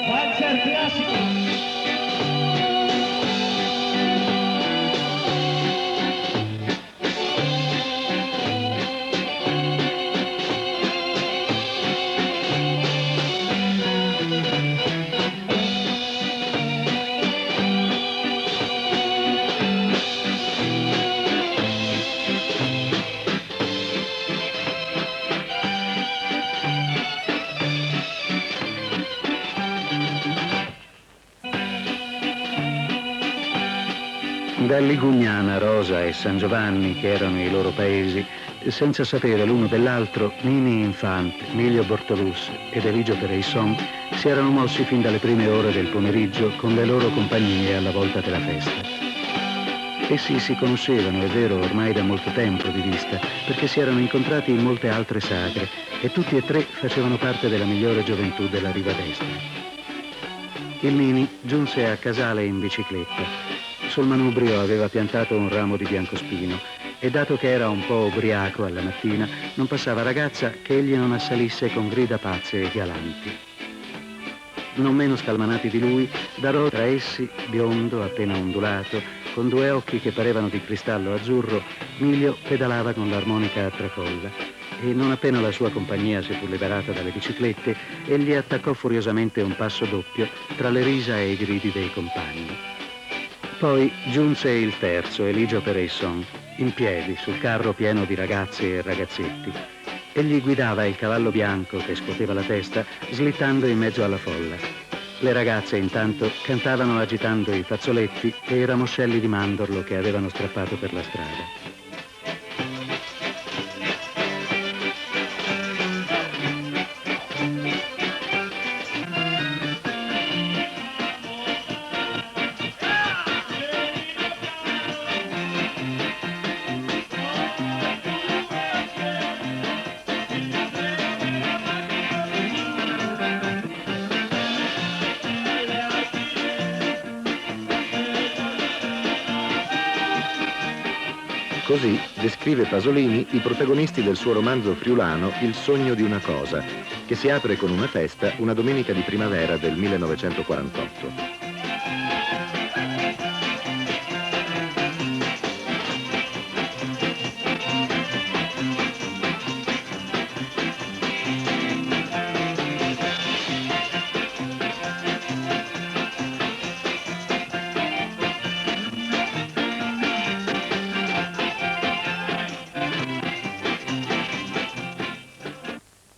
Valzer classico. Da Ligugnana, Rosa e San Giovanni, che erano i loro paesi, senza sapere l'uno dell'altro, Nini Infante, Emilio Bortolus ed Eligio Pereisson si erano mossi fin dalle prime ore del pomeriggio con le loro compagnie alla volta della festa. Essi si conoscevano, è vero, ormai da molto tempo di vista, perché si erano incontrati in molte altre sagre e tutti e tre facevano parte della migliore gioventù della riva destra. Il Nini giunse a Casale in bicicletta. Sul manubrio aveva piantato un ramo di biancospino e dato che era un po' ubriaco alla mattina, non passava ragazza che egli non assalisse con grida pazze e galanti. Non meno scalmanati di lui, Darò tra essi, biondo, appena ondulato, con due occhi che parevano di cristallo azzurro, Milio pedalava con l'armonica a tracolla e non appena la sua compagnia si fu liberata dalle biciclette, egli attaccò furiosamente un passo doppio tra le risa e i gridi dei compagni. Poi giunse il terzo, Eligio Pereisson, in piedi sul carro pieno di ragazze e ragazzetti. Egli guidava il cavallo bianco che scuoteva la testa, slittando in mezzo alla folla. Le ragazze intanto cantavano agitando i fazzoletti e i ramoscelli di mandorlo che avevano strappato per la strada. Così descrive Pasolini i protagonisti del suo romanzo friulano Il sogno di una cosa, che si apre con una festa una domenica di primavera del 1948.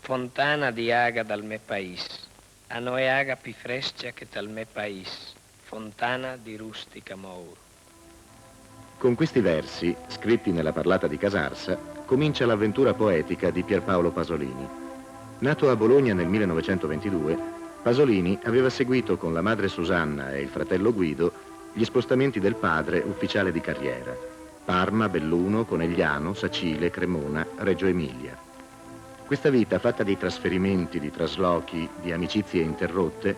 Fontana di água dal me país, a não é água più fresca che dal me país, fontana di rustica mouro. Con questi versi, scritti nella parlata di Casarsa, comincia l'avventura poetica di Pierpaolo Pasolini. Nato a Bologna nel 1922, Pasolini aveva seguito con la madre Susanna e il fratello Guido gli spostamenti del padre, ufficiale di carriera: Parma, Belluno, Conegliano, Sacile, Cremona, Reggio Emilia. Questa vita, fatta di trasferimenti, di traslochi, di amicizie interrotte,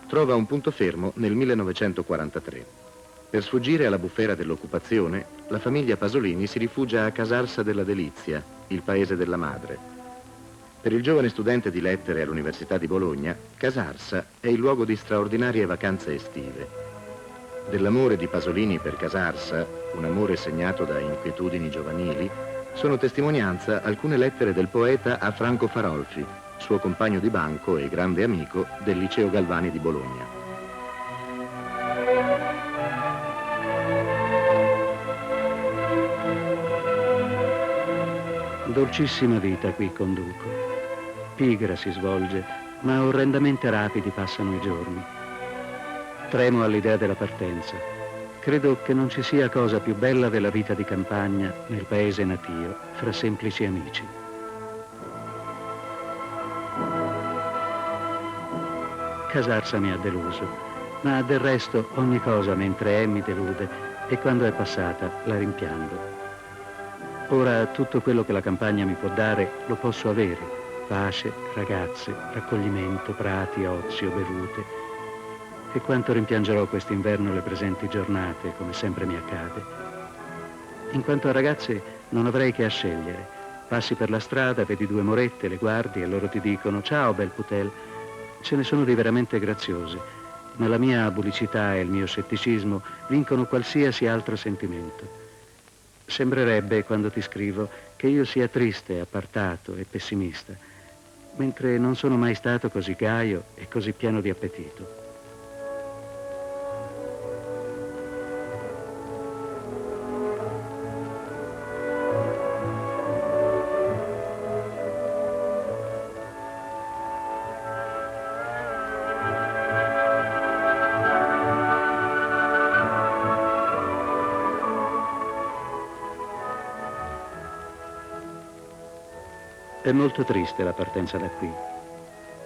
trova un punto fermo nel 1943. Per sfuggire alla bufera dell'occupazione, la famiglia Pasolini si rifugia a Casarsa della Delizia, il paese della madre. Per il giovane studente di lettere all'Università di Bologna, Casarsa è il luogo di straordinarie vacanze estive. Dell'amore di Pasolini per Casarsa, un amore segnato da inquietudini giovanili, sono testimonianza alcune lettere del poeta a Franco Farolfi, suo compagno di banco e grande amico del Liceo Galvani di Bologna. Dolcissima vita qui conduco. Pigra si svolge, ma orrendamente rapidi passano i giorni. Tremo all'idea della partenza. Credo che non ci sia cosa più bella della vita di campagna nel paese natio, fra semplici amici. Casarsa mi ha deluso, ma del resto ogni cosa mentre è mi delude e quando è passata la rimpiango. Ora tutto quello che la campagna mi può dare lo posso avere: pace, ragazze, raccoglimento, prati, ozio, bevute. E quanto rimpiangerò quest'inverno le presenti giornate, come sempre mi accade. In quanto a ragazze, non avrei che a scegliere. Passi per la strada, vedi due morette, le guardi e loro ti dicono: ciao bel putel. Ce ne sono di veramente graziose, ma la mia abulicità e il mio scetticismo vincono qualsiasi altro sentimento. Sembrerebbe, quando ti scrivo, che io sia triste, appartato e pessimista, mentre non sono mai stato così gaio e così pieno di appetito. È molto triste la partenza da qui.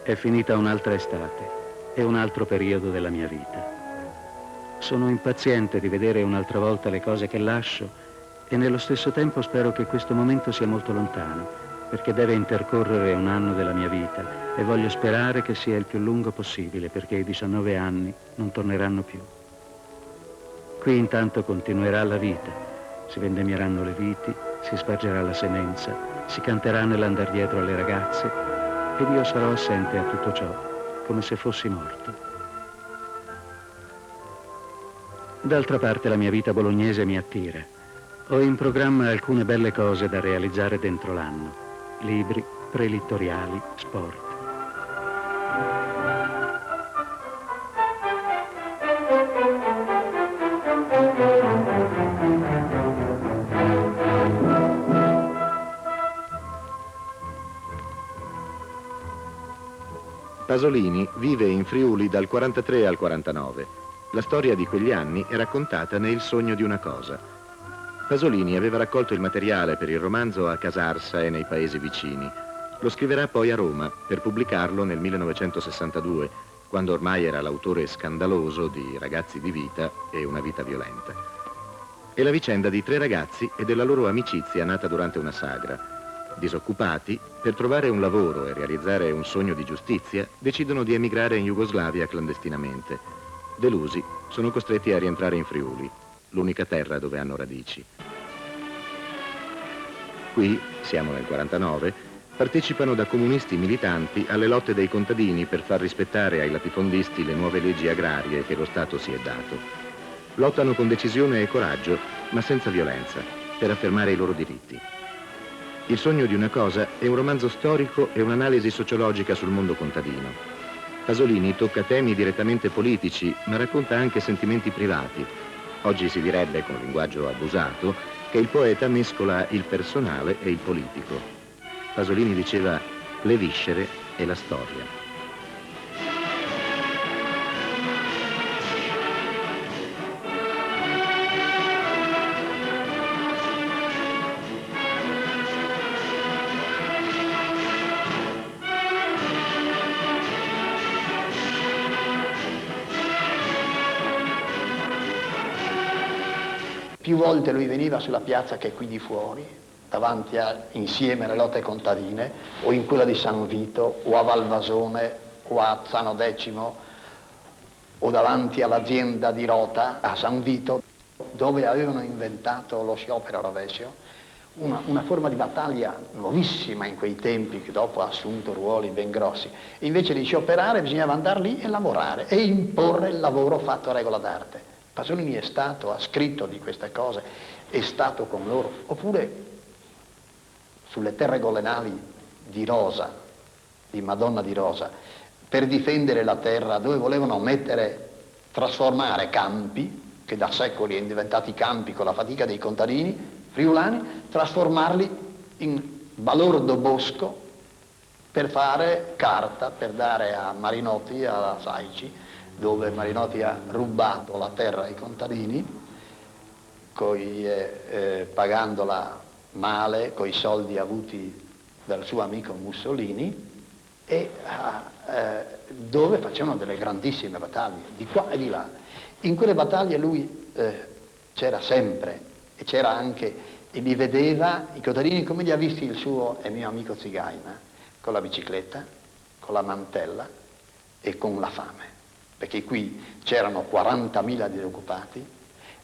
È finita un'altra estate e un altro periodo della mia vita. Sono impaziente di vedere un'altra volta le cose che lascio e nello stesso tempo spero che questo momento sia molto lontano, perché deve intercorrere un anno della mia vita e voglio sperare che sia il più lungo possibile, perché i 19 anni non torneranno più. Qui intanto continuerà la vita, si vendemmieranno le viti, si spargerà la semenza, si canterà nell'andar dietro alle ragazze ed io sarò assente a tutto ciò, come se fossi morto. D'altra parte la mia vita bolognese mi attira. Ho in programma alcune belle cose da realizzare dentro l'anno. Libri, prelittoriali, sport. Pasolini vive in Friuli dal 43 al 49. La storia di quegli anni è raccontata ne Il sogno di una cosa. Pasolini aveva raccolto il materiale per il romanzo a Casarsa e nei paesi vicini. Lo scriverà poi a Roma per pubblicarlo nel 1962, quando ormai era l'autore scandaloso di Ragazzi di vita e Una vita violenta. È la vicenda di 3 ragazzi e della loro amicizia nata durante una sagra. Disoccupati, per trovare un lavoro e realizzare un sogno di giustizia, decidono di emigrare in Jugoslavia clandestinamente. Delusi, sono costretti a rientrare in Friuli, l'unica terra dove hanno radici. Qui, siamo nel 49, partecipano da comunisti militanti alle lotte dei contadini per far rispettare ai latifondisti le nuove leggi agrarie che lo Stato si è dato. Lottano con decisione e coraggio, ma senza violenza, per affermare i loro diritti. Il sogno di una cosa è un romanzo storico e un'analisi sociologica sul mondo contadino. Pasolini tocca temi direttamente politici, ma racconta anche sentimenti privati. Oggi si direbbe, con linguaggio abusato, che il poeta mescola il personale e il politico. Pasolini diceva le viscere e la storia. Più volte lui veniva sulla piazza che è qui di fuori, davanti insieme alle lotte contadine, o in quella di San Vito, o a Valvasone, o a Zano Decimo, o davanti all'azienda di Rota, a San Vito, dove avevano inventato lo sciopero a rovescio, una forma di battaglia nuovissima in quei tempi, che dopo ha assunto ruoli ben grossi. E invece di scioperare bisognava andare lì e lavorare, e imporre il lavoro fatto a regola d'arte. Pasolini è stato, ha scritto di queste cose, è stato con loro, oppure sulle terre golenali di Rosa, di Madonna di Rosa, per difendere la terra, dove volevano trasformare campi, che da secoli sono diventati campi con la fatica dei contadini friulani, trasformarli in balordo bosco per fare carta, per dare a Marinotti, a Saici, dove Marinotti ha rubato la terra ai contadini, pagandola male, coi soldi avuti dal suo amico Mussolini, e dove facevano delle grandissime battaglie, di qua e di là. In quelle battaglie lui c'era sempre, e c'era anche, e li vedeva, i contadini, come li ha visti il suo e mio amico Zigaina, con la bicicletta, con la mantella e con la fame. Perché qui c'erano 40.000 disoccupati,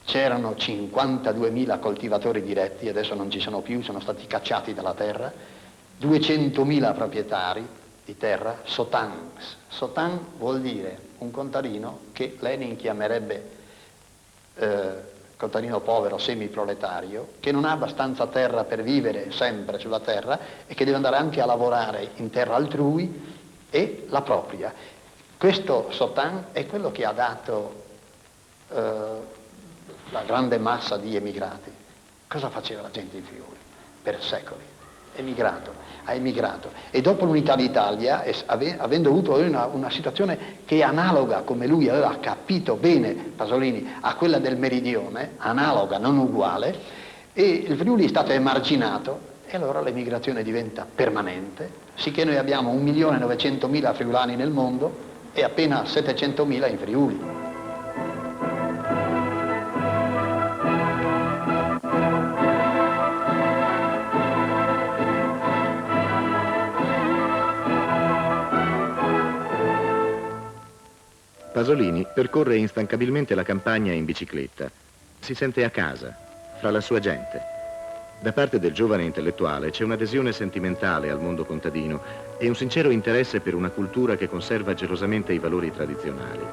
c'erano 52.000 coltivatori diretti, adesso non ci sono più, sono stati cacciati dalla terra, 200.000 proprietari, di terra, sotans. Sotan vuol dire un contadino che Lenin chiamerebbe contadino povero, semiproletario, che non ha abbastanza terra per vivere sempre sulla terra e che deve andare anche a lavorare in terra altrui e la propria. Questo Sotan è quello che ha dato la grande massa di emigrati. Cosa faceva la gente in Friuli? Per secoli. Ha emigrato. E dopo l'unità d'Italia, avendo avuto una situazione che è analoga, come lui aveva capito bene, Pasolini, a quella del Meridione, analoga, non uguale, e il Friuli è stato emarginato, e allora l'emigrazione diventa permanente, sicché noi abbiamo 1.900.000 friulani nel mondo e appena 700.000 in Friuli. Pasolini percorre instancabilmente la campagna in bicicletta. Si sente a casa, fra la sua gente. Da parte del giovane intellettuale c'è un'adesione sentimentale al mondo contadino e un sincero interesse per una cultura che conserva gelosamente i valori tradizionali.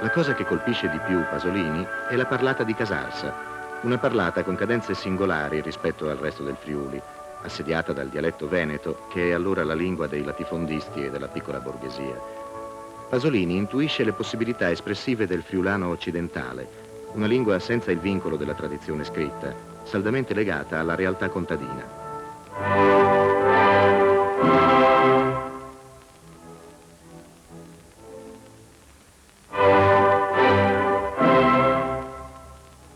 La cosa che colpisce di più Pasolini è la parlata di Casarsa, una parlata con cadenze singolari rispetto al resto del Friuli, assediata dal dialetto veneto, che è allora la lingua dei latifondisti e della piccola borghesia. Pasolini intuisce le possibilità espressive del friulano occidentale, una lingua senza il vincolo della tradizione scritta, saldamente legata alla realtà contadina.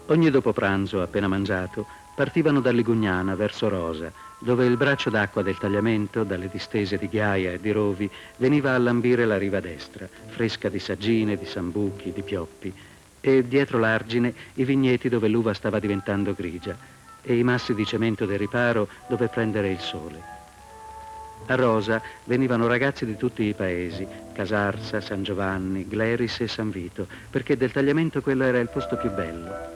Ogni dopopranzo, appena mangiato, partivano da Ligugnana verso Rosa, dove il braccio d'acqua del tagliamento, dalle distese di ghiaia e di rovi, veniva a lambire la riva destra, fresca di saggine, di sambuchi, di pioppi, e dietro l'argine i vigneti dove l'uva stava diventando grigia e i massi di cemento del riparo dove prendere il sole. A Rosa venivano ragazzi di tutti i paesi, Casarsa, San Giovanni, Gleris e San Vito, perché del tagliamento quello era il posto più bello.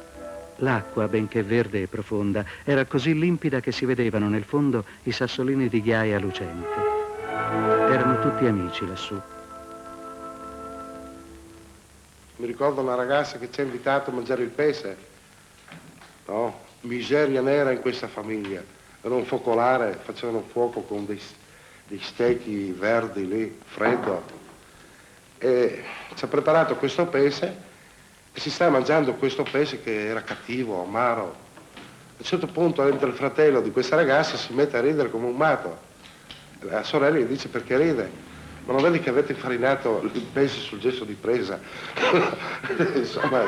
L'acqua, benché verde e profonda, era così limpida che si vedevano nel fondo i sassolini di ghiaia lucente. Erano tutti amici lassù. Mi ricordo una ragazza che ci ha invitato a mangiare il pesce. No, miseria nera in questa famiglia. Era un focolare, facevano fuoco con dei stecchi verdi lì, freddo. E ci ha preparato questo pesce. E si sta mangiando questo pesce che era cattivo, amaro. A un certo punto entra il fratello di questa ragazza e si mette a ridere come un matto. La sorella gli dice: perché ride? Ma non vedi che avete infarinato il pesce sul gesso di presa? Insomma,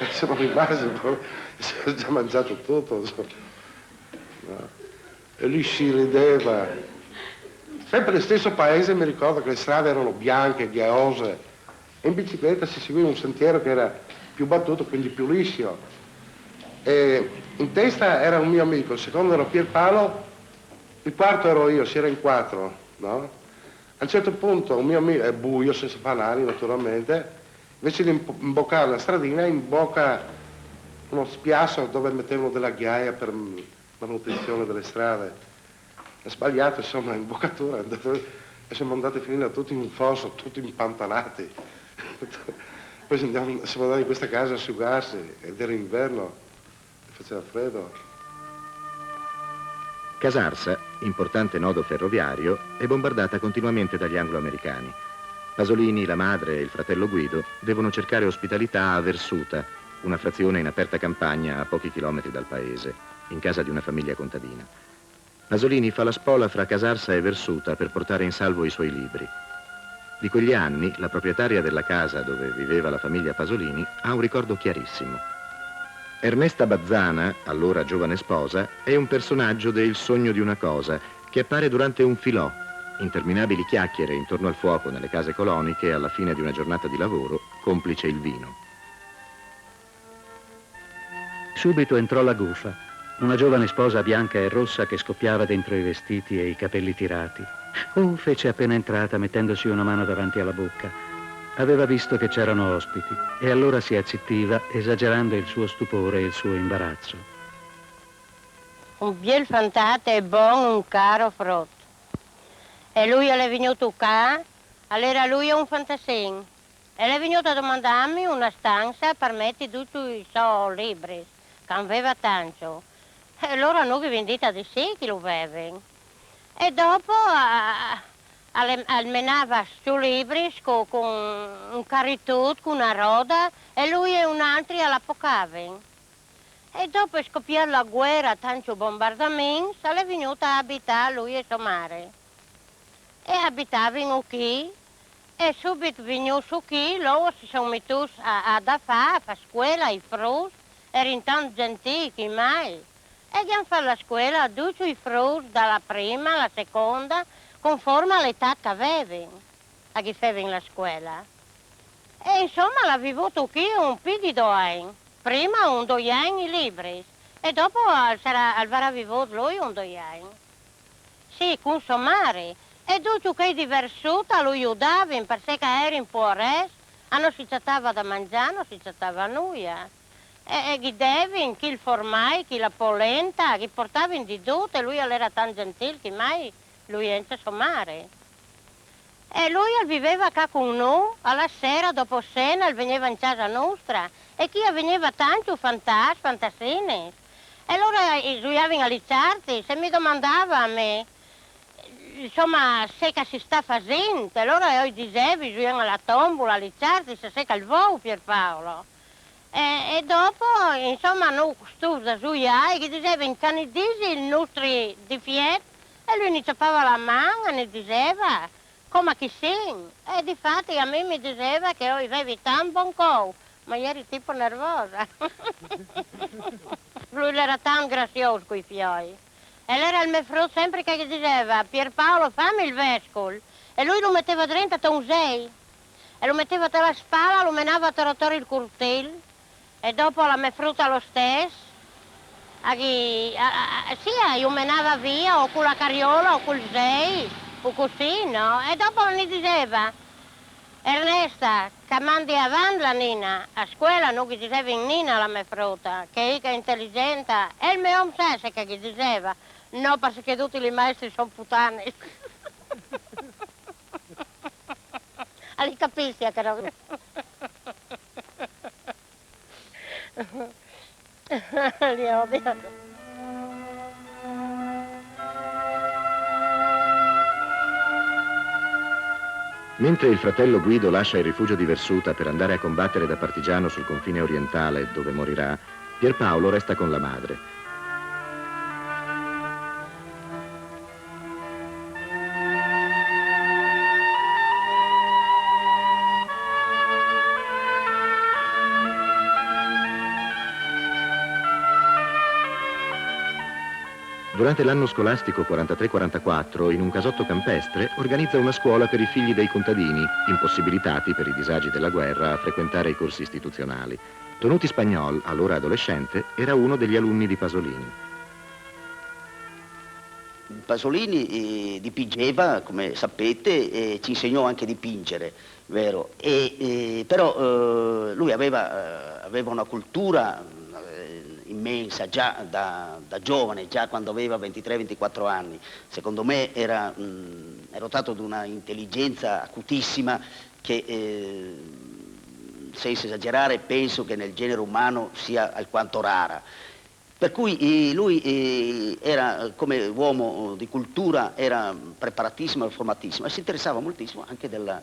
siamo rimasti, si è già mangiato tutto. No. E lì si rideva. Sempre nel stesso paese mi ricordo che le strade erano bianche, ghiaiose, e in bicicletta si seguiva un sentiero che era più battuto, quindi più liscio. E in testa era un mio amico, il secondo era Pierpaolo, il quarto ero io, si era in quattro, no? A un certo punto un mio amico, è buio, senza fanali naturalmente, invece di imboccare la stradina, imbocca uno spiazzo dove mettevano della ghiaia per manutenzione delle strade. È sbagliato, insomma, imboccatura, e siamo andati a finire tutti in un fosso, tutti impantanati. Poi siamo andati in questa casa a asciugarsi, ed era inverno, faceva freddo. Casarsa, importante nodo ferroviario, è bombardata continuamente dagli anglo-americani. Pasolini, la madre e il fratello Guido devono cercare ospitalità a Versuta, una frazione in aperta campagna a pochi chilometri dal paese, in casa di una famiglia contadina. Pasolini fa la spola fra Casarsa e Versuta per portare in salvo i suoi libri. Di quegli anni, la proprietaria della casa dove viveva la famiglia Pasolini ha un ricordo chiarissimo. Ernesta Bazzana, allora giovane sposa, è un personaggio de Il sogno di una cosa, che appare durante un filò, interminabili chiacchiere intorno al fuoco nelle case coloniche alla fine di una giornata di lavoro, complice il vino. Subito entrò la Gufa, una giovane sposa bianca e rossa che scoppiava dentro i vestiti e i capelli tirati. Oh, fece appena entrata, mettendosi una mano davanti alla bocca. Aveva visto che c'erano ospiti e allora si azzittiva, esagerando il suo stupore e il suo imbarazzo. un bel fantato e buon, un caro frutto. E lui è venuto qua, allora lui è un fantassin. E è venuto a domandarmi una stanza per mettere tutti i suoi libri, che aveva tanto. E allora noi vendita di sé che lo avevano. E dopo almenava sti libri con un carritone, con una roda, e lui e un altro alla pocavano. E dopo scoppiò la guerra, tanto bombardamento, è venuto a abitare lui e suo mare. E abitavano qui, e subito venuto su qui, loro si sono messi a fare scuola, i frutti, erano tanto gentili mai. E abbiamo fatto la scuola, tutti i frutti, dalla prima alla seconda, conforme all'età che avevano, a chi facevano la scuola. E insomma l'ha vissuto qui un po' di 2 anni. Prima un 2 anni liberi e dopo avrà vissuto lui un 2 anni. Sì, con suo mare. E tutto che è diverso, lo aiutavano perché era un po' resto, non si trattava da mangiare, non si trattava nulla. E gli devano, chi il formai, chi la polenta, chi portavano di tutto e lui era tanto gentile che mai lui entra suo mare. E lui viveva qua con noi, alla sera dopo cena veniva in casa nostra e chi veniva tanto fantasine. E allora giocavano alle carte, se mi domandava a me, insomma, se che si sta facendo, allora io dicevo, giocavano alla tombola, alle carte, se che il vuoi Pierpaolo. E dopo, insomma, noi studiavamo da giocare, che dicevano che ne dici il nostro di fiet, e lui ne ciappava la mano e ne diceva, come che sì. E difatti a me mi diceva che io avevo tanto buon cuore, ma io ero tipo nervosa. Lui era tanto grazioso con i fioi. E era il mio frutto sempre che diceva, Pierpaolo fammi il vescolo. E lui lo metteva dentro a un 6. E lo metteva tra la spalla, lo menava a rotare il coltello. E dopo la mia frutta lo stesso. Sì, io menava via o con la carriola o col 6 o così, no? E dopo mi diceva, Ernesta, che mandi avanti la Nina, a scuola non gli diceva in Nina la mia frutta, che è intelligente, e il mio omsese che gli diceva, no, perché tutti i maestri sono puttane. Ali capisci che no? Li odio. Mentre il fratello Guido lascia il rifugio di Versuta per andare a combattere da partigiano sul confine orientale, dove morirà, Pierpaolo resta con la madre. Durante l'anno scolastico 43-44, in un casotto campestre, organizza una scuola per i figli dei contadini, impossibilitati per i disagi della guerra a frequentare i corsi istituzionali. Tonuti Spagnol, allora adolescente, era uno degli alunni di Pasolini. Pasolini dipingeva, come sapete, e ci insegnò anche a dipingere, vero? Però lui aveva una cultura immensa già da giovane, già quando aveva 23-24 anni. Secondo me era dotato di una intelligenza acutissima che, senza esagerare, penso che nel genere umano sia alquanto rara. Per cui lui era, come uomo di cultura, era preparatissimo e formatissimo e si interessava moltissimo anche della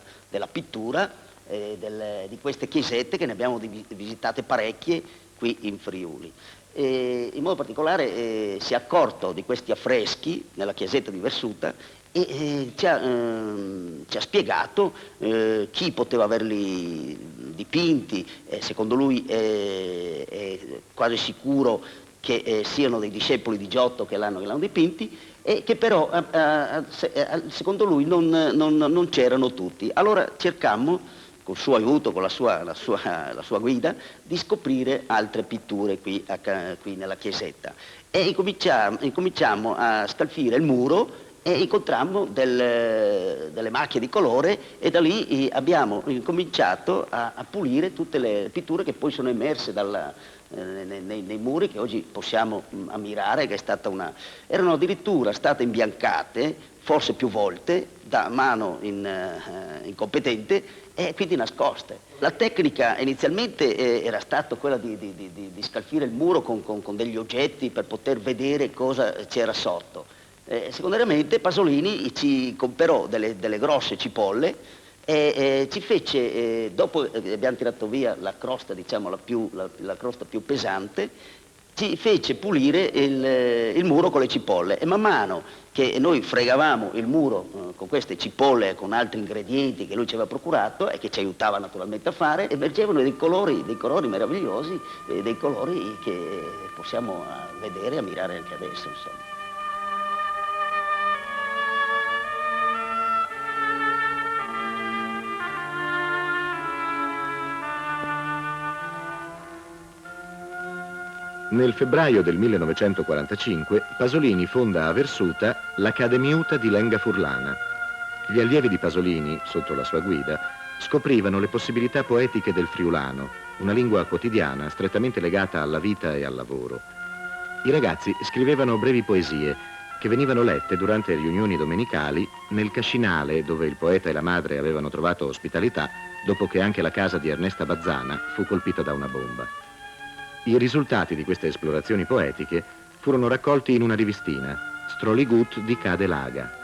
pittura, di queste chiesette, che ne abbiamo visitate parecchie qui in Friuli. In modo particolare si è accorto di questi affreschi nella chiesetta di Versuta e ci ha spiegato chi poteva averli dipinti. Secondo lui è quasi sicuro che siano dei discepoli di Giotto che l'hanno dipinti, e che però secondo lui non c'erano tutti. Allora cercammo, col suo aiuto, con la sua guida, di scoprire altre pitture qui nella chiesetta. E incominciamo a scalfire il muro e incontrammo delle macchie di colore, e da lì abbiamo incominciato a pulire tutte le pitture che poi sono emerse nei muri che oggi possiamo ammirare, che è stata erano addirittura state imbiancate, forse più volte, da mano incompetente e quindi nascoste. La tecnica inizialmente era stata quella di scalfire il muro con degli oggetti per poter vedere cosa c'era sotto. Secondariamente Pasolini ci comperò delle grosse cipolle e ci fece, dopo abbiamo tirato via la crosta, diciamo, la crosta più pesante, ci fece pulire il muro con le cipolle e man mano che noi fregavamo il muro con queste cipolle e con altri ingredienti che lui ci aveva procurato e che ci aiutava naturalmente a fare, emergevano dei colori meravigliosi, dei colori che possiamo vedere e ammirare anche adesso, insomma. Nel febbraio del 1945 Pasolini fonda a Versuta l'Accademiuta di Lenga Furlana. Gli allievi di Pasolini, sotto la sua guida, scoprivano le possibilità poetiche del friulano, una lingua quotidiana strettamente legata alla vita e al lavoro. I ragazzi scrivevano brevi poesie che venivano lette durante riunioni domenicali nel Cascinale, dove il poeta e la madre avevano trovato ospitalità dopo che anche la casa di Ernesta Bazzana fu colpita da una bomba. I risultati di queste esplorazioni poetiche furono raccolti in una rivistina, Stroligut di Cade Laga.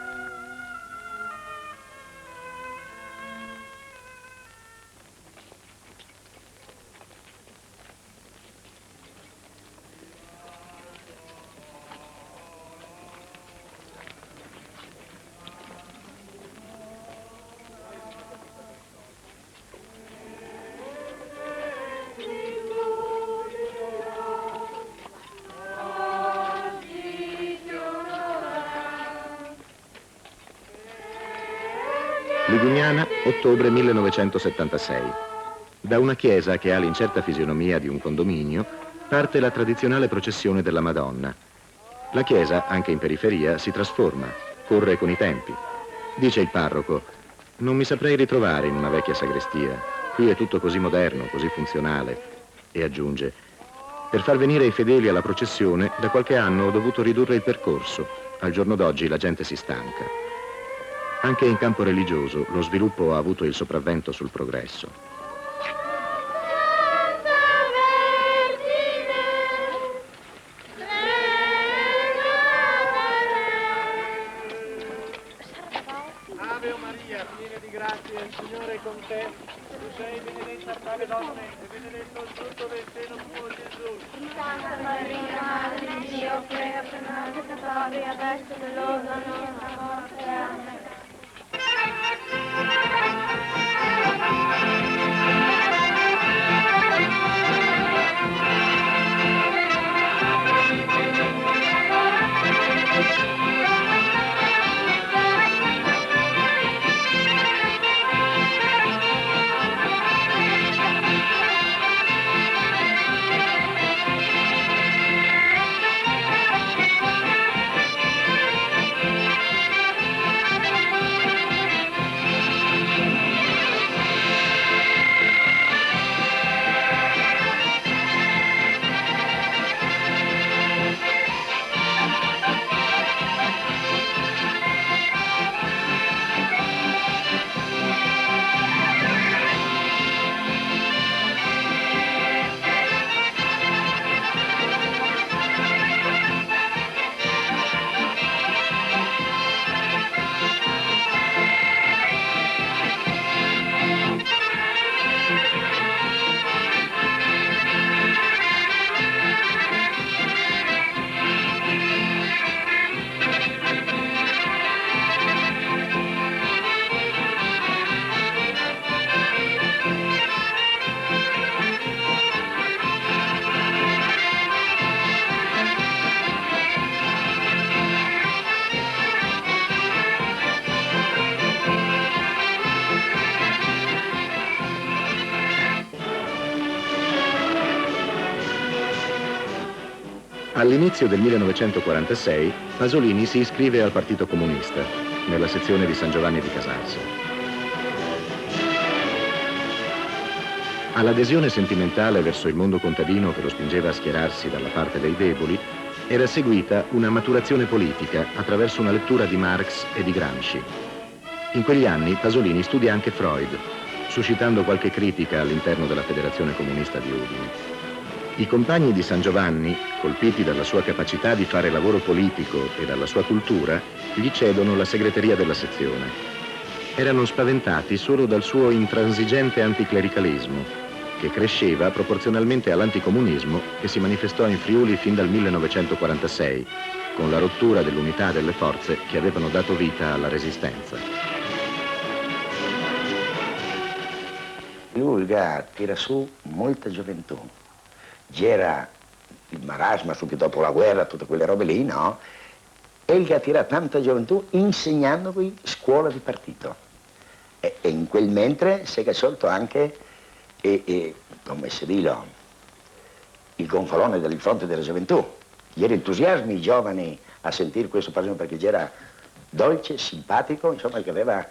Ligugnana, ottobre 1976. Da una chiesa che ha l'incerta fisionomia di un condominio parte la tradizionale processione della Madonna. La chiesa, anche in periferia, si trasforma, corre con i tempi. Dice il parroco: non mi saprei ritrovare in una vecchia sagrestia. Qui è tutto così moderno, così funzionale. E aggiunge: per far venire i fedeli alla processione, da qualche anno ho dovuto ridurre il percorso. Al giorno d'oggi la gente si stanca. Anche in campo religioso lo sviluppo ha avuto il sopravvento sul progresso. Ave Maria, piena di grazia, il Signore è con te. Tu sei benedetta tra le donne e benedetto il frutto del seno tuo, Gesù. Santa Maria, Madre di Dio, prega per noi peccatori, adesso è l'ora della nostra morte. Amen. All'inizio del 1946 Pasolini si iscrive al Partito Comunista, nella sezione di San Giovanni di Casarsa. All'adesione sentimentale verso il mondo contadino che lo spingeva a schierarsi dalla parte dei deboli, era seguita una maturazione politica attraverso una lettura di Marx e di Gramsci. In quegli anni Pasolini studia anche Freud, suscitando qualche critica all'interno della Federazione Comunista di Udine. I compagni di San Giovanni, colpiti dalla sua capacità di fare lavoro politico e dalla sua cultura, gli cedono la segreteria della sezione. Erano spaventati solo dal suo intransigente anticlericalismo, che cresceva proporzionalmente all'anticomunismo che si manifestò in Friuli fin dal 1946, con la rottura dell'unità delle forze che avevano dato vita alla resistenza. Lui tira su molta gioventù. C'era il marasma subito dopo la guerra, tutte quelle robe lì, no? E il tira tanta gioventù insegnando qui scuola di partito. E in quel mentre si è sciolto anche, come si dice, il gonfalone del fronte della gioventù. Gli entusiasmi i giovani a sentire questo perché c'era dolce, simpatico, insomma, che aveva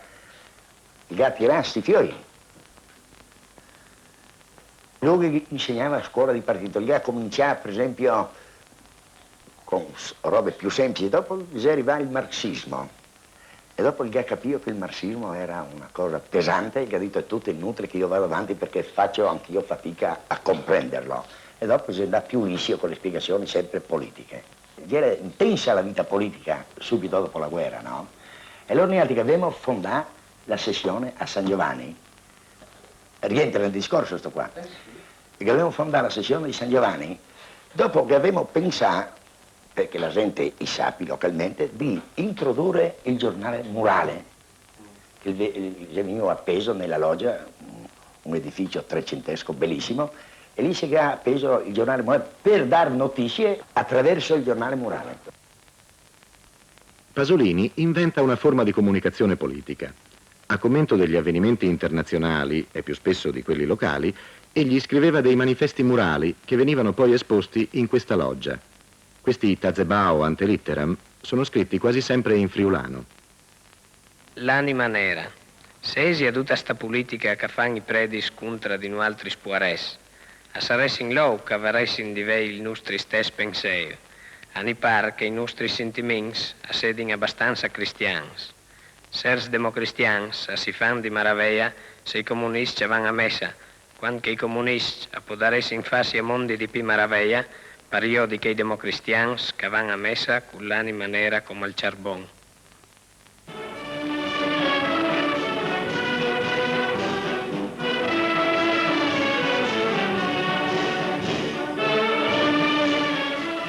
il tira sti fiori. Lui insegnava a scuola di partito, lì cominciava per esempio con robe più semplici, dopo bisogna arrivare il marxismo e dopo gli ha capito che il marxismo era una cosa pesante e gli ha detto è tutto inutile che io vado avanti perché faccio anch'io fatica a comprenderlo e dopo si andava più liscio con le spiegazioni sempre politiche. Era intensa la vita politica subito dopo la guerra, no? E allora noi altri abbiamo fondato la sessione a San Giovanni. Rientra nel discorso sto qua, perché avevamo fondato la sessione di San Giovanni dopo che avevamo pensato, perché la gente sappi localmente, di introdurre il giornale murale, che veniva appeso nella loggia, un edificio trecentesco bellissimo, e lì si è appeso il giornale murale per dar notizie attraverso il giornale murale. Pasolini inventa una forma di comunicazione politica. A commento degli avvenimenti internazionali, e più spesso di quelli locali, egli scriveva dei manifesti murali che venivano poi esposti in questa loggia. Questi tazebao ante litteram sono scritti quasi sempre in friulano. L'anima nera. Se esi aduta sta politica che fan i predis contra di nu altri spuares, a saressin lou che avaressin di vei il nostri stes penseu, a ni par che i nostri sentiments assedin abbastanza cristians. Sers democristians si fan di maravella se i comunisti van a messa, quando che i comunisti appodaressin fasi a mondi di più maravella, periodi che i democristians che van a messa con l'anima nera come il charbon.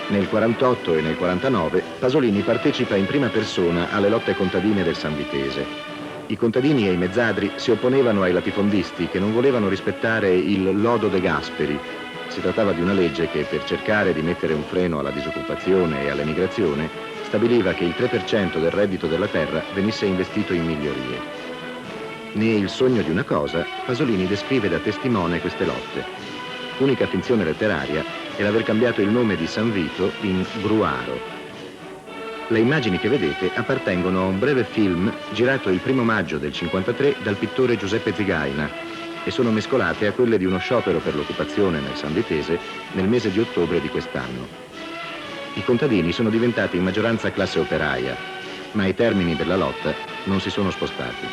Nel 48 e nel 49 Pasolini partecipa in prima persona alle lotte contadine del Sanvitese. I contadini e i mezzadri si opponevano ai latifondisti che non volevano rispettare il lodo de Gasperi. Si trattava di una legge che, per cercare di mettere un freno alla disoccupazione e all'emigrazione, stabiliva che il 3% del reddito della terra venisse investito in migliorie. Né il sogno di una cosa, Pasolini descrive da testimone queste lotte. Unica finzione letteraria è l'aver cambiato il nome di San Vito in Gruaro. Le immagini che vedete appartengono a un breve film girato il 1° maggio del 1953 dal pittore Giuseppe Zigaina e sono mescolate a quelle di uno sciopero per l'occupazione nel Sanvitese nel mese di ottobre di quest'anno. I contadini sono diventati in maggioranza classe operaia, ma i termini della lotta non si sono spostati.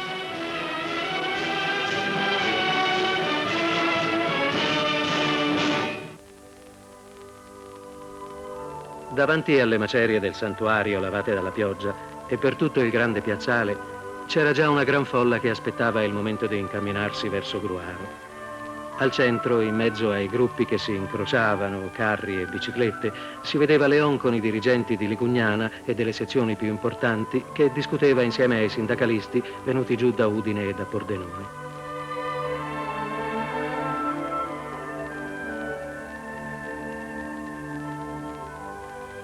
Davanti alle macerie del santuario lavate dalla pioggia e per tutto il grande piazzale c'era già una gran folla che aspettava il momento di incamminarsi verso Gruaro. Al centro, in mezzo ai gruppi che si incrociavano, carri e biciclette, si vedeva Leon con i dirigenti di Ligugnana e delle sezioni più importanti che discuteva insieme ai sindacalisti venuti giù da Udine e da Pordenone.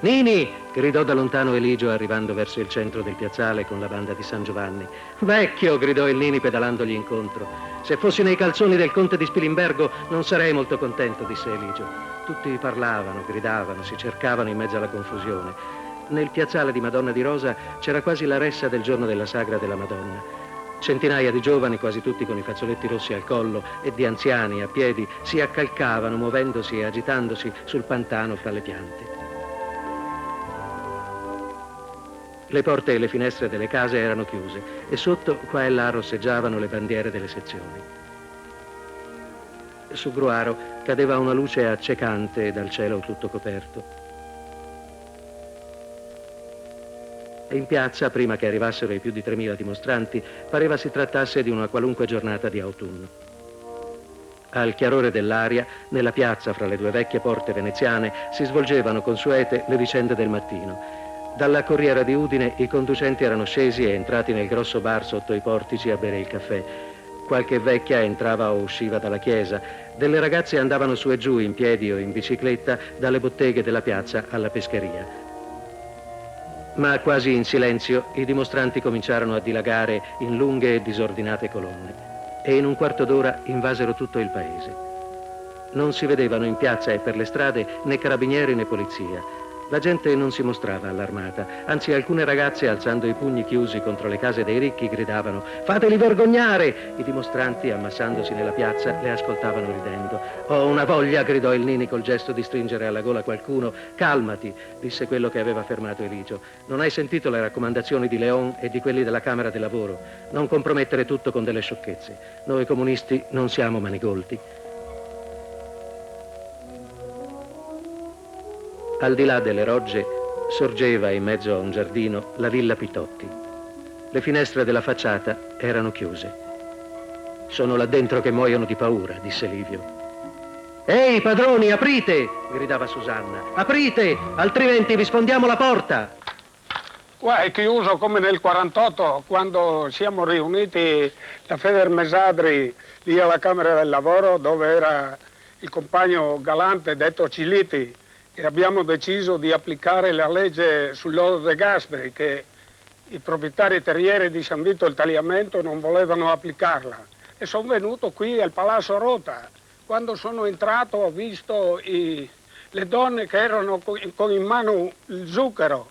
Nini! Gridò da lontano Eligio arrivando verso il centro del piazzale con la banda di San Giovanni. Vecchio! Gridò il Nini pedalandogli incontro. Se fossi nei calzoni del conte di Spilimbergo non sarei molto contento, disse Eligio. Tutti parlavano, gridavano, si cercavano in mezzo alla confusione. Nel piazzale di Madonna di Rosa c'era quasi la ressa del giorno della sagra della Madonna. Centinaia di giovani, quasi tutti con i fazzoletti rossi al collo, e di anziani a piedi si accalcavano, muovendosi e agitandosi sul pantano fra le piante. Le porte e le finestre delle case erano chiuse e sotto qua e là rosseggiavano le bandiere delle sezioni. Su Gruaro cadeva una luce accecante dal cielo tutto coperto. E in piazza, prima che arrivassero i più di 3.000 dimostranti, pareva si trattasse di una qualunque giornata di autunno. Al chiarore dell'aria, nella piazza fra le due vecchie porte veneziane, si svolgevano consuete le vicende del mattino. Dalla Corriera di Udine i conducenti erano scesi e entrati nel grosso bar sotto i portici a bere il caffè. Qualche vecchia entrava o usciva dalla chiesa. Delle ragazze andavano su e giù in piedi o in bicicletta dalle botteghe della piazza alla pescheria. Ma quasi in silenzio i dimostranti cominciarono a dilagare in lunghe e disordinate colonne e in un quarto d'ora invasero tutto il paese. Non si vedevano in piazza e per le strade né carabinieri né polizia. La gente non si mostrava allarmata, anzi alcune ragazze, alzando i pugni chiusi contro le case dei ricchi, gridavano «Fateli vergognare!». I dimostranti, ammassandosi nella piazza, le ascoltavano ridendo. «Ho una voglia!», gridò il Nini col gesto di stringere alla gola qualcuno. «Calmati!», disse quello che aveva fermato Eligio. «Non hai sentito le raccomandazioni di Leon e di quelli della Camera del Lavoro? Non compromettere tutto con delle sciocchezze. Noi comunisti non siamo manigolti». Al di là delle rogge sorgeva in mezzo a un giardino la villa Pitotti. Le finestre della facciata erano chiuse. «Sono là dentro che muoiono di paura», disse Livio. «Ehi, padroni, aprite!», gridava Susanna. «Aprite, altrimenti vi sfondiamo la porta!» Qua è chiuso come nel 48, quando siamo riuniti da Feder Mesadri lì alla Camera del Lavoro, dove era il compagno Galante detto Ciliti, e abbiamo deciso di applicare la legge sul lodo De Gasperi, che i proprietari terrieri di San Vito e il Tagliamento non volevano applicarla. E sono venuto qui al Palazzo Rota. Quando sono entrato ho visto le donne che erano con in mano il zucchero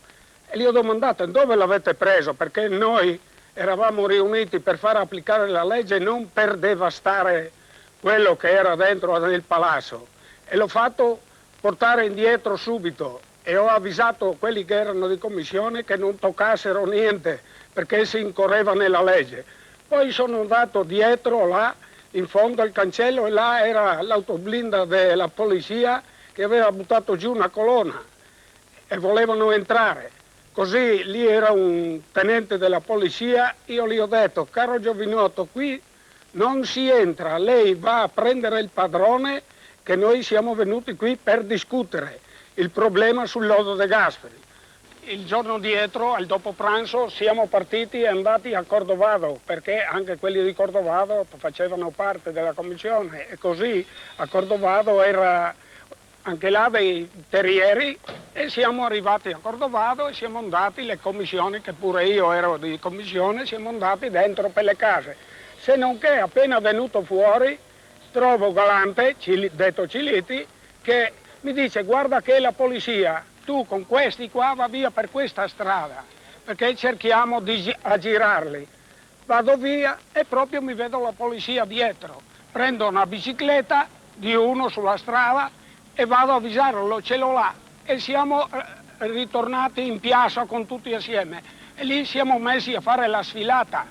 e gli ho domandato dove l'avete preso, perché noi eravamo riuniti per far applicare la legge, non per devastare quello che era dentro nel palazzo. E l'ho fatto portare indietro subito e ho avvisato quelli che erano di commissione che non toccassero niente perché si incorreva nella legge. Poi sono andato dietro là in fondo al cancello e là era l'autoblinda della polizia che aveva buttato giù una colonna e volevano entrare. Così lì era un tenente della polizia, io gli ho detto: caro Giovinotto, qui non si entra, lei va a prendere il padrone, che noi siamo venuti qui per discutere il problema sul lodo De Gasperi. Il giorno dietro, al dopo pranzo, siamo partiti e andati a Cordovado, perché anche quelli di Cordovado facevano parte della commissione e così a Cordovado era anche là dei terrieri e siamo arrivati a Cordovado e siamo andati, le commissioni, che pure io ero di commissione, siamo andati dentro per le case. Se non che appena venuto fuori trovo Galante, detto Ciliti, che mi dice: guarda che la polizia, tu con questi qua va via per questa strada, perché cerchiamo di aggirarli. Vado via e proprio mi vedo la polizia dietro. Prendo una bicicletta di uno sulla strada e vado a avvisarlo, ce l'ho là. E siamo ritornati in piazza con tutti assieme. E lì siamo messi a fare la sfilata.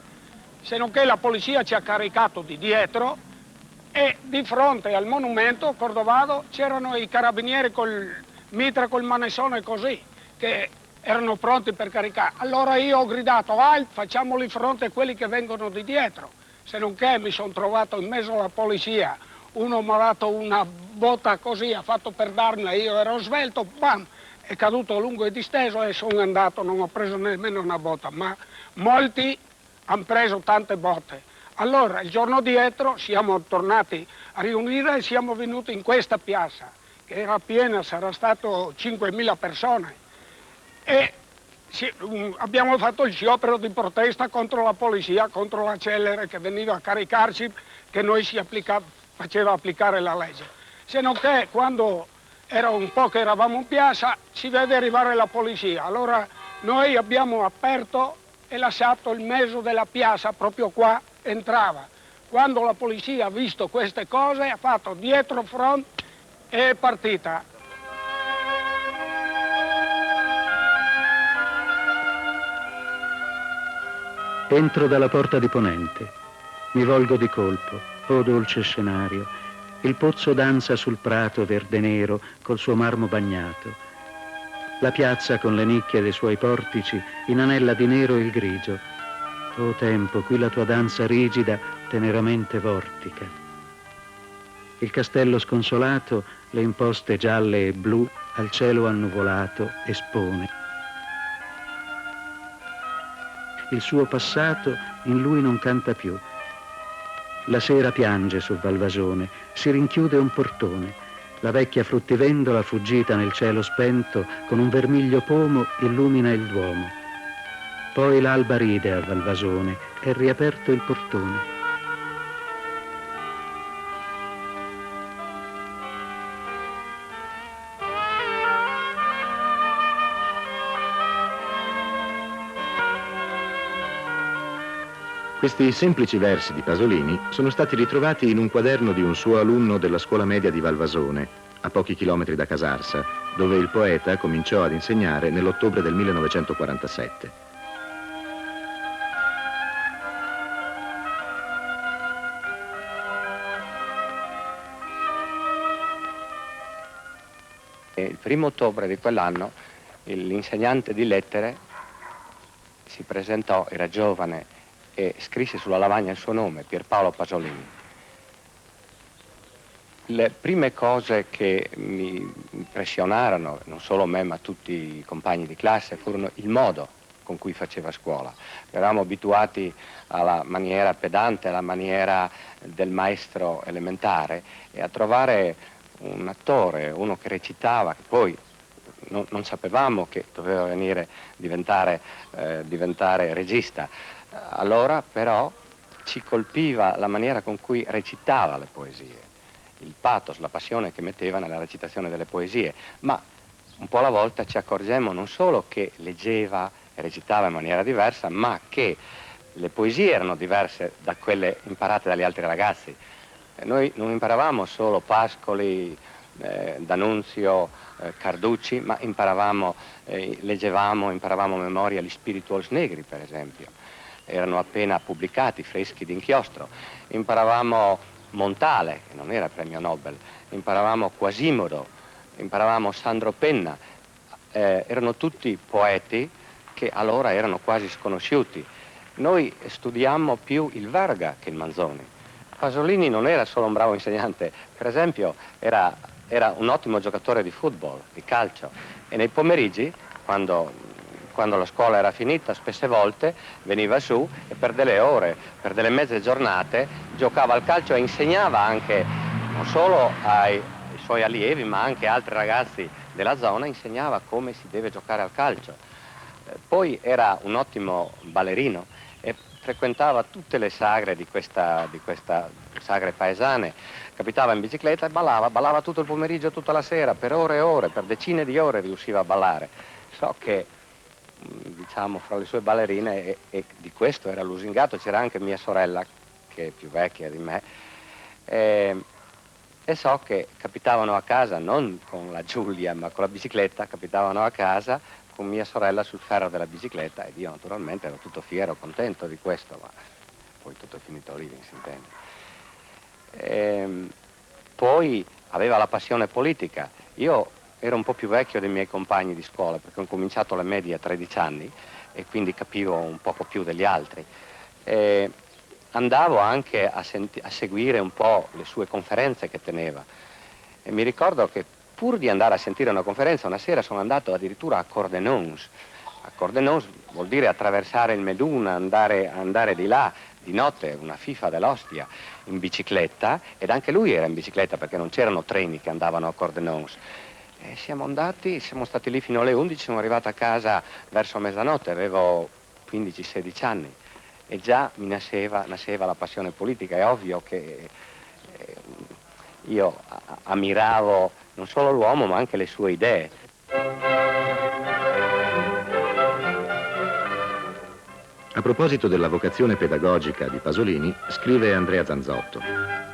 Se non che la polizia ci ha caricato di dietro e di fronte al monumento Cordovado c'erano i carabinieri col mitra, col manessone così, che erano pronti per caricare. Allora io ho gridato: facciamoli fronte a quelli che vengono di dietro. Se non che mi sono trovato in mezzo alla polizia, uno mi ha dato una botta così, ha fatto per darmi, io ero svelto, bam, è caduto lungo e disteso e sono andato, non ho preso nemmeno una botta, ma molti hanno preso tante botte. Allora il giorno dietro siamo tornati a riunire e siamo venuti in questa piazza, che era piena, sarà stato 5.000 persone. E abbiamo fatto il sciopero di protesta contro la polizia, contro la Celere che veniva a caricarci, che noi faceva applicare la legge. Se non che quando era un po' che eravamo in piazza si vede arrivare la polizia. Allora noi abbiamo aperto e lasciato il mezzo della piazza proprio qua, entrava. Quando la polizia ha visto queste cose ha fatto dietro front e è partita. Entro dalla porta di ponente, mi volgo di colpo, oh dolce scenario, il pozzo danza sul prato verde nero col suo marmo bagnato. La piazza con le nicchie dei suoi portici inanella di nero il grigio. Oh tempo, qui la tua danza rigida teneramente vortica. Il castello sconsolato, le imposte gialle e blu al cielo annuvolato espone. Il suo passato in lui non canta più. La sera piange sul Valvasone, si rinchiude un portone. La vecchia fruttivendola fuggita nel cielo spento con un vermiglio pomo illumina il Duomo. Poi l'alba ride a Valvasone, è riaperto il portone. Questi semplici versi di Pasolini sono stati ritrovati in un quaderno di un suo alunno della scuola media di Valvasone, a pochi chilometri da Casarsa, dove il poeta cominciò ad insegnare nell'ottobre del 1947. Il 1° ottobre di quell'anno l'insegnante di lettere si presentò, era giovane, e scrisse sulla lavagna il suo nome, Pierpaolo Pasolini. Le prime cose che mi impressionarono, non solo me ma tutti i compagni di classe, furono il modo con cui faceva scuola. Eravamo abituati alla maniera pedante, alla maniera del maestro elementare, e a trovare un attore, uno che recitava, che poi non sapevamo che doveva diventare regista. Allora però ci colpiva la maniera con cui recitava le poesie, il pathos, la passione che metteva nella recitazione delle poesie, ma un po' alla volta ci accorgemmo non solo che leggeva e recitava in maniera diversa, ma che le poesie erano diverse da quelle imparate dagli altri ragazzi. Noi non imparavamo solo Pascoli, D'Annunzio, Carducci, ma leggevamo, imparavamo a memoria gli Spirituals Negri, per esempio. Erano appena pubblicati, freschi d'inchiostro. Imparavamo Montale, che non era premio Nobel, imparavamo Quasimodo, imparavamo Sandro Penna. Erano tutti poeti che allora erano quasi sconosciuti. Noi studiammo più il Verga che il Manzoni. Pasolini non era solo un bravo insegnante, per esempio era un ottimo giocatore di football, di calcio, e nei pomeriggi, quando la scuola era finita, spesse volte veniva su e per delle ore, per delle mezze giornate, giocava al calcio e insegnava anche, non solo ai suoi allievi, ma anche altri ragazzi della zona, insegnava come si deve giocare al calcio. Poi era un ottimo ballerino e frequentava tutte le sagre di questa sagre paesane, capitava in bicicletta e ballava tutto il pomeriggio, tutta la sera, per ore e ore, per decine di ore riusciva a ballare. So che diciamo fra le sue ballerine, e di questo era lusingato, c'era anche mia sorella che è più vecchia di me, e so che capitavano a casa non con la Giulia ma con la bicicletta, capitavano a casa con mia sorella sul ferro della bicicletta, ed io naturalmente ero tutto fiero, contento di questo, ma poi tutto è finito lì, si intende. Poi aveva la passione politica. Io ero un po' più vecchio dei miei compagni di scuola, perché ho cominciato la media a 13 anni e quindi capivo un poco più degli altri. Andavo anche a seguire un po' le sue conferenze che teneva, e mi ricordo che pur di andare a sentire una conferenza, una sera sono andato addirittura a Cordenons. A Cordenons vuol dire attraversare il Meduna, andare di là di notte, una fifa dell'ostia, in bicicletta, ed anche lui era in bicicletta perché non c'erano treni che andavano a Cordenons. E siamo stati lì fino alle 11, sono arrivato a casa verso mezzanotte, avevo 15-16 anni e già mi nasceva la passione politica. È ovvio che io ammiravo non solo l'uomo ma anche le sue idee. A proposito della vocazione pedagogica di Pasolini, scrive Andrea Zanzotto: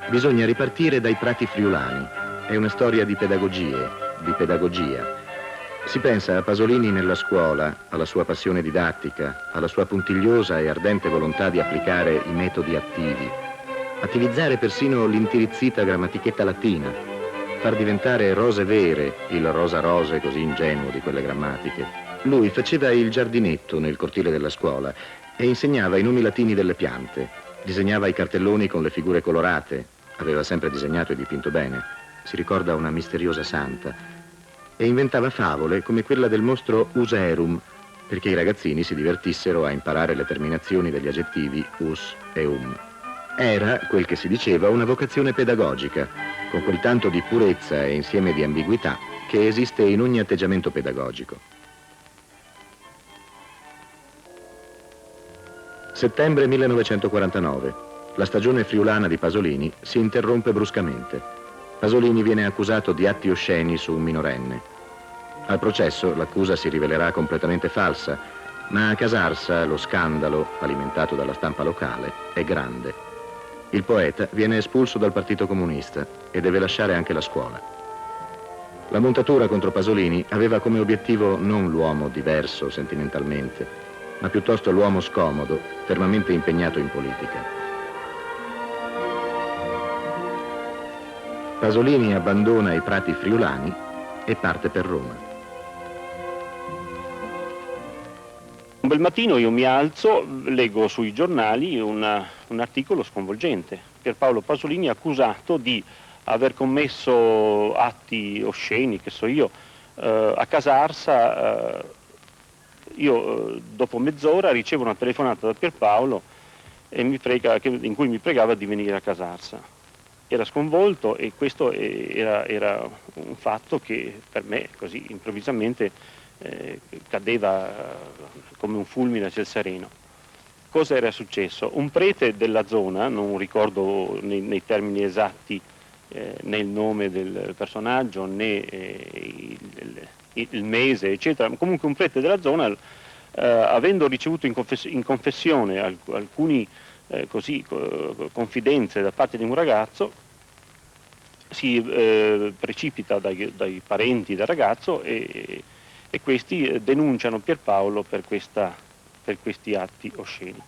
bisogna ripartire dai prati friulani. È una storia di pedagogie, di pedagogia. Si pensa a Pasolini nella scuola, alla sua passione didattica, alla sua puntigliosa e ardente volontà di applicare i metodi attivi, attivizzare persino l'intirizzita grammatichetta latina, far diventare rose vere il rosa rose così ingenuo di quelle grammatiche. Lui faceva il giardinetto nel cortile della scuola e insegnava i nomi latini delle piante, disegnava i cartelloni con le figure colorate, aveva sempre disegnato e dipinto bene, si ricorda una misteriosa santa, e inventava favole come quella del mostro Userum, perché i ragazzini si divertissero a imparare le terminazioni degli aggettivi us e Era, quel che si diceva, una vocazione pedagogica, con quel tanto di purezza e insieme di ambiguità che esiste in ogni atteggiamento pedagogico. Settembre 1949. La stagione friulana di Pasolini si interrompe bruscamente. Pasolini viene accusato di atti osceni su un minorenne. Al processo l'accusa si rivelerà completamente falsa, ma a Casarsa lo scandalo, alimentato dalla stampa locale, è grande. Il poeta viene espulso dal Partito Comunista e deve lasciare anche la scuola. La montatura contro Pasolini aveva come obiettivo non l'uomo diverso sentimentalmente, ma piuttosto l'uomo scomodo, fermamente impegnato in politica. Pasolini abbandona i prati friulani e parte per Roma. Un bel mattino io mi alzo, leggo sui giornali un articolo sconvolgente. Pierpaolo Pasolini è accusato di aver commesso atti osceni, che so io, a Casarsa. Io dopo mezz'ora ricevo una telefonata da Pierpaolo in cui mi pregava di venire a Casarsa. Era sconvolto e questo era un fatto che per me così improvvisamente cadeva come un fulmine a ciel sereno. Cosa era successo? Un prete della zona, non ricordo nei termini esatti né il nome del personaggio né il mese, eccetera, comunque un prete della zona, avendo ricevuto in confessione alcuni confidenze da parte di un ragazzo, si precipita dai parenti del ragazzo e questi denunciano Pierpaolo per questi atti osceni.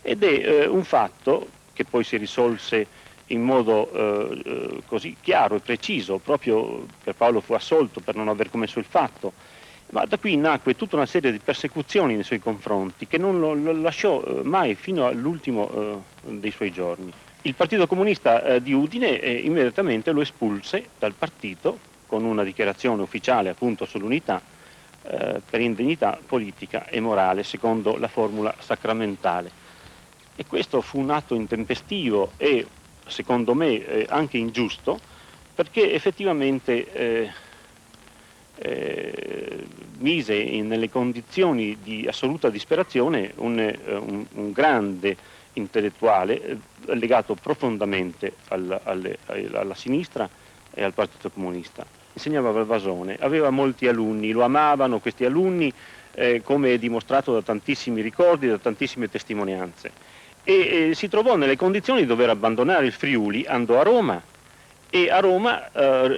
Ed è un fatto che poi si risolse in modo così chiaro e preciso. Proprio Pierpaolo fu assolto per non aver commesso il fatto, ma da qui nacque tutta una serie di persecuzioni nei suoi confronti che non lo lasciò mai fino all'ultimo dei suoi giorni. Il Partito Comunista di Udine immediatamente lo espulse dal partito con una dichiarazione ufficiale appunto sull'unità per indegnità politica e morale secondo la formula sacramentale. E questo fu un atto intempestivo e secondo me anche ingiusto, perché effettivamente mise nelle condizioni di assoluta disperazione un grande intellettuale legato profondamente alla sinistra e al Partito Comunista. Insegnava a Valvasone, aveva molti alunni, lo amavano questi alunni, come è dimostrato da tantissimi ricordi, da tantissime testimonianze. E si trovò nelle condizioni di dover abbandonare il Friuli, andò a Roma e a Roma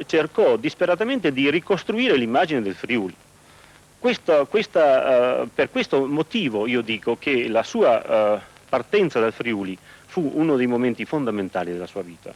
cercò disperatamente di ricostruire l'immagine del Friuli. Per questo motivo io dico che la sua partenza dal Friuli fu uno dei momenti fondamentali della sua vita.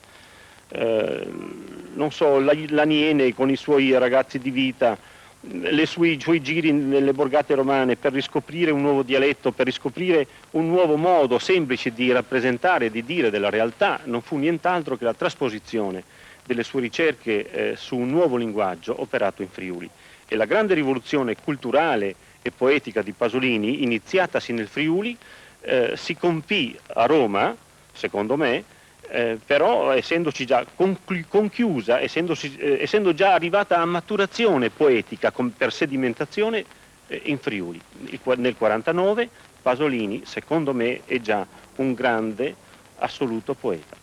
Non so, l'Aniene con i suoi ragazzi di vita, i suoi giri nelle borgate romane per riscoprire un nuovo dialetto, per riscoprire un nuovo modo semplice di rappresentare e di dire della realtà, non fu nient'altro che la trasposizione delle sue ricerche su un nuovo linguaggio operato in Friuli. E la grande rivoluzione culturale e poetica di Pasolini, iniziatasi nel Friuli, si compì a Roma, secondo me, però essendoci già conchiusa, essendo già arrivata a maturazione poetica per sedimentazione in Friuli. Nel 49 Pasolini, secondo me, è già un grande assoluto poeta.